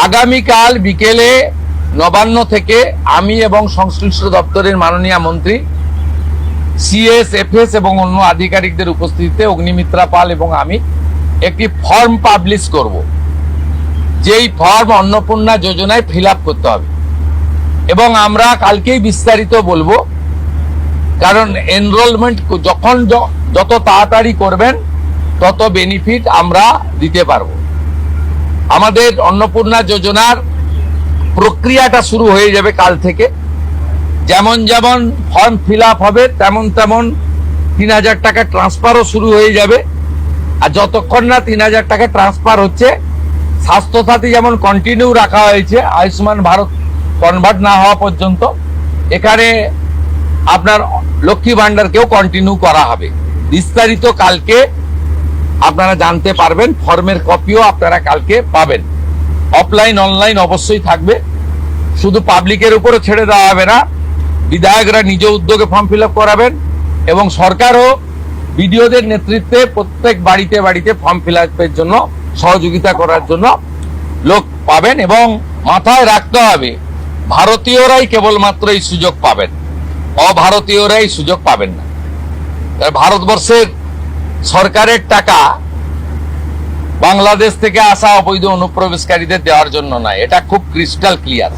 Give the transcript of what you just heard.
আগামীকাল বিকেলে নবান্ন থেকে আমি এবং সংশ্লিষ্ট দপ্তরের মাননীয় মন্ত্রী সিএস এফএস এবং অন্য আধিকারিকদের উপস্থিতিতে অগ্নিমিত্রা পাল এবং আমি একটি ফর্ম পাবলিশ করব, যেই ফর্ম অন্নপূর্ণা যোজনায় ফিল আপ করতে হবে এবং আমরা কালকেই বিস্তারিত বলবো। কারণ এনরোলমেন্ট যখন যত তাড়াতাড়ি করবেন তত বেনিফিট আমরা দিতে পারবো। আমাদের অন্নপূর্ণা যোজনার প্রক্রিয়াটা শুরু হয়ে যাবে কাল থেকে। যেমন যেমন ফর্ম ফিল আপ হবে তেমন তেমন ৩,০০০ টাকা ট্রান্সফারও শুরু হয়ে যাবে। আর যতক্ষণ না ৩,০০০ টাকা ট্রান্সফার হচ্ছে, স্বাস্থ্যসাথী যেমন কন্টিনিউ রাখা হয়েছে আয়ুষ্মান ভারত কনভার্ট না হওয়া পর্যন্ত, এখানে আপনার লক্ষ্মী ভান্ডারকেও কন্টিনিউ করা হবে। বিস্তারিত কালকে আপনারা জানতে পারবেন। ফর্মের কপিও আপনারা কালকে পাবেন। অফলাইন অনলাইন অবশ্যই থাকবে। শুধু পাবলিকের উপরে ছেড়ে দেওয়া হবে না, বিধায়করা নিজ উদ্যোগে ফর্ম ফিল আপ করাবেন এবং সরকারও বিডিওদের নেতৃত্বে প্রত্যেক বাড়িতে বাড়িতে ফর্ম ফিল আপের জন্য সহযোগিতা করার জন্য লোক পাবেন। এবং মাথায় রাখতে হবে, ভারতীয়রাই কেবলমাত্র এই সুযোগ পাবেন, অভারতীয়রাই সুযোগ পাবেন না। ভারতবর্ষের সরকারের টাকা বাংলাদেশ থেকে আসা অবৈধ অনুপ্রবেশকারীদের দেওয়ার জন্য নয়, এটা খুব ক্রিস্টাল ক্লিয়ার।